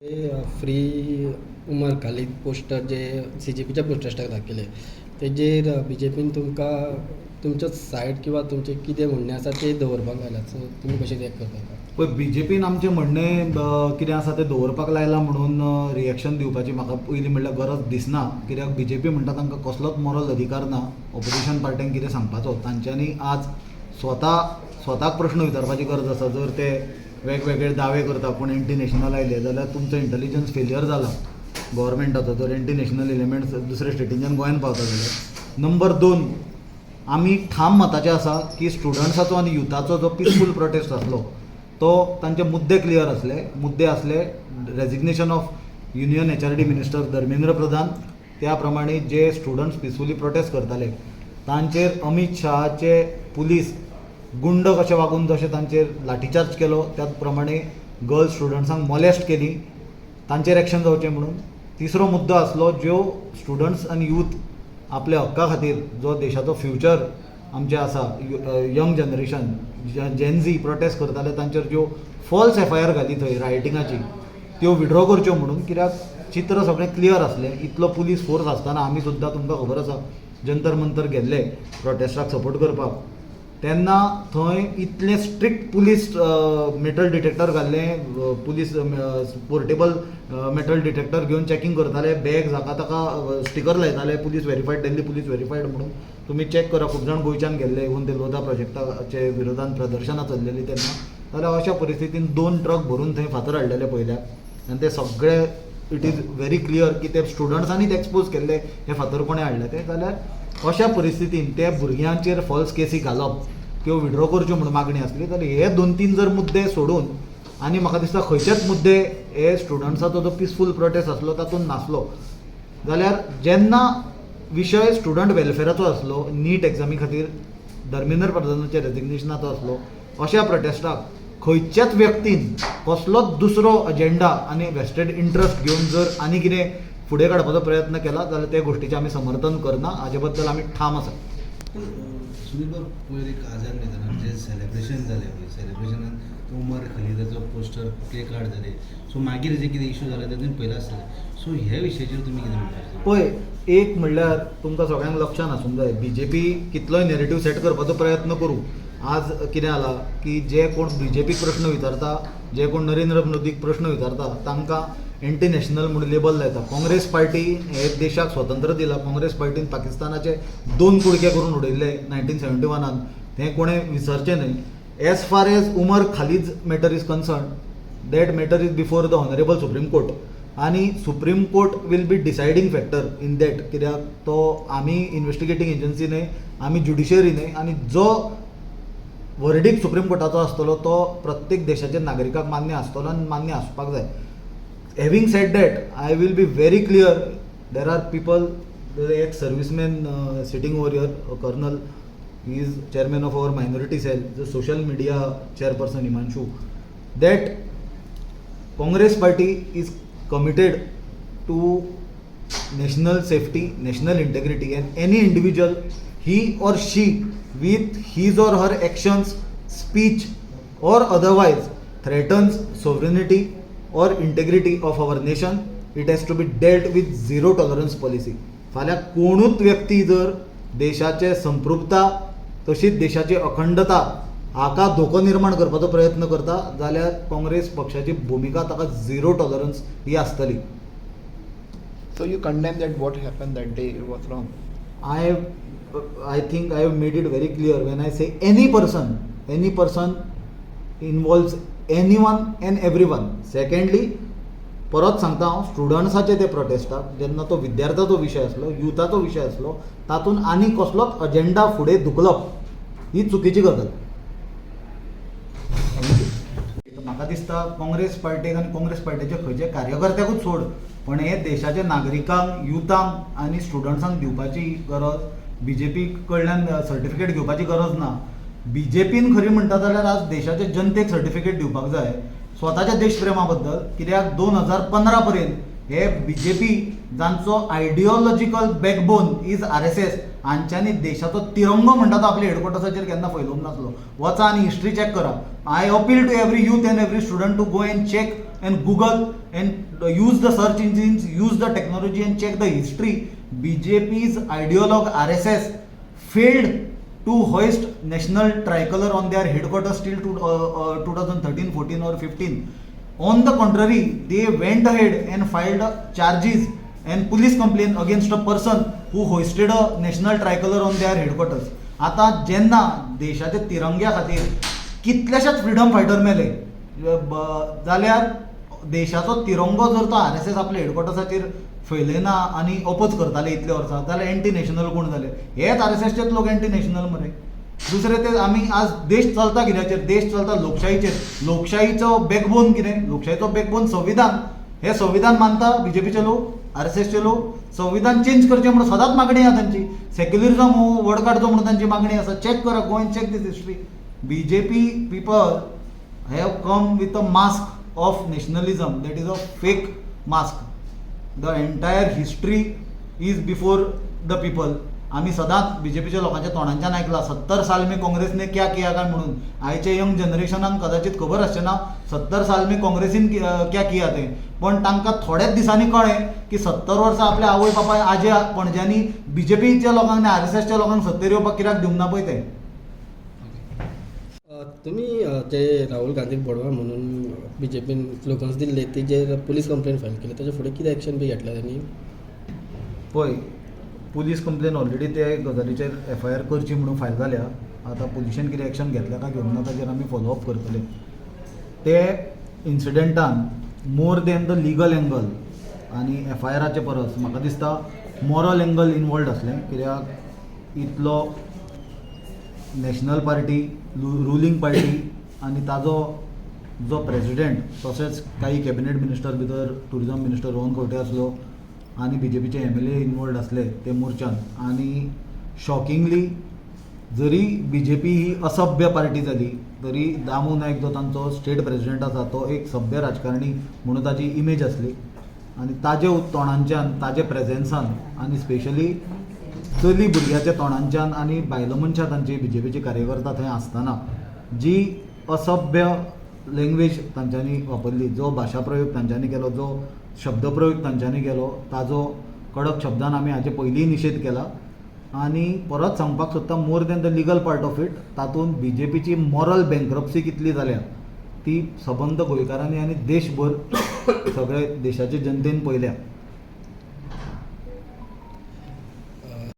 Free उमर Khalid poster जे CJPच्या प्रोटेस्टाक दाखयले तेजेर BJPन तुमकां तुमच्या सायड किंवा तुमचे कितें म्हणणें आसा ते दवरपाक लायला, सो तुमी कशें रिएक्ट करता? पळय, BJPन आमचें म्हणणें कितें आसा तें दवरपाक लायलां म्हणून रिएक्शन दिवपाची म्हाका पयलीं म्हणल्यार गरज दिसना. कित्याक BJP म्हणटा तांकां कसलोच मॉरल अधिकार ना ऑपोजिशन पार्ट्यांक कितें सांगपाचो. तांच्यांनी आज स्वताक प्रश्न विचारपाची गरज आसा. जर ते वेगवेगळे दावे करता पूण एंटी नॅशनल आयले जाल्यार तुमचो इंटेलिजन्स फेलियर जाला गव्हर्मेंटाचो. जर एंटी नॅशनल एलिमेंट्स दुसऱ्या स्टेटींच्यान गोंयान पावता जाल्यार. नंबर 2, आमी ठाम मताचे आसा की स्टुडंट्साचो आनी युथाचो जो पिसफूल प्रोटेस्ट आसलो तो तांचे मुद्दे क्लियर आसले. Resignation of union HRD minister Dharmendra Pradhan, त्या प्रमाणे जे स्टुडंट्स पिसफुली प्रोटेस्ट करताले तांचेर अमित शहाचे पुलीस गुंड कशे वागून जशें तांचेर लाठीचार्ज केलो त्याच प्रमाणे गर्ल्स स्टुडंट्सांक मॉलेस्ट केली, तांचेर एक्शन जावचें म्हणून. तिसरो मुद्दो आसलो ज्यो स्टुडंट्स आनी यूथ आपल्या हक्का खातीर जो देशाचो फ्युचर आमचें आसा, यंग जनरेशन जेन-झी प्रोटेस्ट करताले तांचेर ज्यो फॉल्स FIR घाली थंय रायटिंगाची त्यो विड्रॉ करच्यो म्हणून. कित्याक चित्र सगळें क्लियर आसलें. इतलो पुलीस फोर्स आसतना आमी सुद्दां तुमकां खबर आसा जंतर मंतर गेल्ले प्रोटेस्टाक सपोर्ट करपाक, तेन्ना थंय इतलें स्ट्रिक्ट पुलीस मेटल डिटेक्टर घाल्ले, पुलीस पोर्टेबल मेटल डिटेक्टर घेवन चॅकिंग करताले, बॅग जाका ताका स्टिकर लायताले police verified, Delhi police verified म्हणून. तुमी चॅक करा, खूब जाण गोंयच्यान गेल्ले, इवन ते लोधा प्रोजेक्टाचे विरोधान प्रदर्शनां चल्लेलीं तेन्ना. जाल्यार अशा परिस्थितीन 2 ट्रक भरून थंय फातर हाडलेले पयल्याक आनी ते सगळे इट इज व्हेरी क्लियर की ते स्टुडंट्सांनीच एक्सपोज केल्ले हे फातर कोणें हाडले ते. जाल्यार अशा परिस्थितीन ते भुरग्यांचेर फॉल्स केसी घालप, त्यो विड्रॉ करच्यो म्हणून मागणी आसली. जाल्यार हे 2-3 जर मुद्दे सोडून आनी म्हाका दिसता खंयचेच मुद्दे हे स्टुडंट्साचो जो पिसफूल प्रोटेस्ट आसलो तातूंत नासलो, जाल्यार जेन्ना विशय स्टुडंट वेलफेराचो आसलो, नीट एग्जामी खातीर धर्मेंद्र प्रधानाच्या रेजिग्नेशनाचो आसलो, अशा प्रोटेस्टाक खंयच्याच व्यक्तीन कसलोच दुसरो अजेंडा आनी वेस्टेड इंट्रस्ट घेवन जर आनी कितें फुडें काडपाचो प्रयत्न केला जाल्यार ते गोश्टीचें आमी समर्थन करना. हाजे बद्दल आमी ठाम आसा. सुनील बाब, पयर एक आझाद मैदानार जे सेलेब्रेशन जालें पळय, सेलेब्रेशनान उमर खलिदाचो पोस्टर प्ले कार्ड जाले, सो मागीर जे कितें इश्यू जाले ते पयला आसतले. सो ह्या विशयाचेर तुमी कितें म्हणटात? पळय, एक म्हणल्यार तुमकां सगळ्यांक लक्षान आसूंक जाय, BJP कितलोय नेरेटीव सेट करपाचो प्रयत्न करूं, आज कितें जाला की जे कोण BJPक प्रश्न विचारता, जे कोण नरेंद्र मोदीक प्रश्न विचारता तांकां एंटी नॅशनल म्हणून लेबल लायता. काँग्रेस पार्टी हे देशाक स्वतंत्र दिला. काँग्रेस पार्टीन पाकिस्तानाचे 2 कुडके करून उडयले 1971. तें कोणें विसरचें न्हय. As far as Umar Khalid matter is concern, that matter is before the honourable supreme court आनी supreme court will be deciding factor in that. कित्याक तो आमी इन्व्हेस्टिगेटींग एजन्सी न्हय, आमी ज्युडिशरी न्हय, आनी जो वर्डीक सुप्रीम कोर्टाचो आसतलो तो प्रत्येक देशाच्या नागरिकाक मान्य आसतलो आनी मान्य आसपाक जाय. Having said that, I will be very clear. There are people, the ex-serviceman sitting over here, a colonel, he is chairman of our minority cell, the social media chairperson Himanshu, that Congress party is committed to national safety, national integrity, and any individual, he or she, with his or her actions, speech or otherwise threatens sovereignty or integrity of our nation, it has to be dealt with zero tolerance policy. फाल्यां कोणूच व्यक्ती जर देशाचे संपृक्ता तशीच देशाची अखंडता हाका धोको निर्माण करपाचो प्रयत्न करता जाल्यार काँग्रेस पक्षाची भुमिका ताका झिरो टॉलरन्स ही आसतली. So you condemn that what happened that day was wrong? I think I have made it very clear when I say any person involves anyone and everyone. Secondly, परत सांगता हांव, स्टुडंट्साचे ते प्रोटेस्टाक जेन्ना तो विद्यार्थ्याचो विशय आसलो, युथाचो विशय आसलो, तातूंत आनी कसलोच अजेंडा फुडें धुकलप ही चुकीची गजाल. म्हाका दिसता काँग्रेस पार्टीक आनी काँग्रेस पार्टीचे खंयचे कार्यकर्त्याकूच सोड, पण हे देशाच्या नागरिकांक, युथांक आनी स्टुडंट्सांक दिवपाची गरज, BJP कडल्यान सर्टिफिकेट घेवपाची गरज ना. BJPन खरी म्हणटा जाल्यार आज देशाच्या जनतेक सर्टिफिकेट दिवपाक जाय स्वताच्या देशप्रेमा बद्दल. कित्याक 2015 पर्यंत हे BJP जांचो आयडियोलॉजिकल बॅकबोन इज RSS हांच्यांनी देशाचो तिरंगो म्हणटा तो आपल्या हेडक्वॉर्टर्साचेर केन्ना फैलोवंक नासलो. वचा आनी हिस्ट्री चॅक करा. I appeal to every youth and every student to go and check and Google and use the search engines, use the technology and check the history. BJP's ideologue RSS failed to hoist national tricolor on their headquarters till 2013, 14 or 15. On the contrary, they went ahead and filed charges and police complaint against a person who hoisted a national tricolor on their headquarters. आता जेन्ना देशाच्या तिरंग्या खातीर कितलेशेच freedom fighter मेले जाल्यार देशाचो तिरंगो जर तो RSS आपल्या हेडक्वॉर्टर्साचेर फैलयना आनी अपोज करताले इतले वर्सां जाल्यार एंटी नॅशनल कोण जाले? हेच RSSचेच लोक एंटी नॅशनल मरे. दुसरे ते आमी आज देश चलता कित्याचेर? देश चलता लोकशायेचेर. लोकशायेचो बॅकबोन कितें? लोकशायेचो बॅकबोन संविधान. हे संविधान मानता बीजेपीचे लोक, RSSचे लोक. संविधान चेंज करचें म्हणून सदांच मागणी आसा तांची. सेक्युलरिझम वड काडचो म्हणून तांची मागणी आसा. चॅक करा, go and check this history. BJP people have come with a mask of nationalism that is a fake mask. The entire history is before the people. आम्ही सदांच बीजेपीच्या लोकांच्या तोंडांच्यान आयकलां 70 साल में काँग्रेस ने क्या किया काय म्हणून. आयच्या यंग जनरेशनाक कदाचित खबर आसचें ना 70 साल में काँग्रेसीन क्या किया ते. पण तांकां थोड्याच दिसांनी कळ्ळें की 70 वर्सां आपल्या आवय बापाय आजे पणज्यांनी बीजेपीच्या लोकांक आनी RSSच्या लोकांक सत्तेर येवपाक कित्याक दिवंक ना पळय ते. तुम्ही जे राहुल गांधीक बडवा म्हणून BJPन स्लोगन्स दिल्ले तेजेर पुलीस कंप्लेंट फायल केली, ताचे फुडें कितें एक्शन बी घेतल्या त्यांनी? पळय, पुलीस कंप्लेन ऑलरेडी ते गजालीचेर FIR करची म्हणून फायल जाल्या. आतां पुलिशेन कितें एक्शन घेतल्या काय घेवंक ना ताचेर आमी फॉलोअप करतले. ते इन्सिडेंटान more than the legal angle आनी FIRचे परस म्हाका दिसता मॉरल एंगल इनवॉल्ड आसलें. कित्याक इतलो नॅशनल पार्टी, रुलींग पार्टी आनी ताजो जो प्रेसिडेंट तशेंच काही कॅबिनेट मिनिस्टर भितर टुरिझम मिनिस्टर रोहन खंवटे आसलो आनी BJPचे MLA इनवॉल्ड आसले ते मोर्चान. आनी शॉकिंगली जरी BJP ही असभ्य पार्टी जाली तरी दामू नायक जो तांचो स्टेट प्रेसिडेंट आसा तो एक सभ्य राजकारणी म्हणून ताची इमेज आसली. आनी ताजे तोंडांच्यान, ताजे प्रेजेन्सान आनी स्पेशली चली भुरग्याच्या तोंडांच्यान आनी बायलो मनशां तांची BJPची कार्यकर्ता थंय आसतना जी असभ्य लँग्वेज तांच्यांनी वापरली, जो भाशा प्रयोग तांच्यांनी केलो, जो शब्द प्रयोग तांच्यांनी केलो, ताजो कडक शब्दान आमी हाचे पयलींय निशेध केला. आनी परत सांगपाक सोदता more than the legal part of it, तातूंत BJPची मॉरल बँक्रप्सी कितली जाल्या ती सबंद गोंयकारांनी आनी देशभर सगळे देशाचे जनतेन पळयल्या.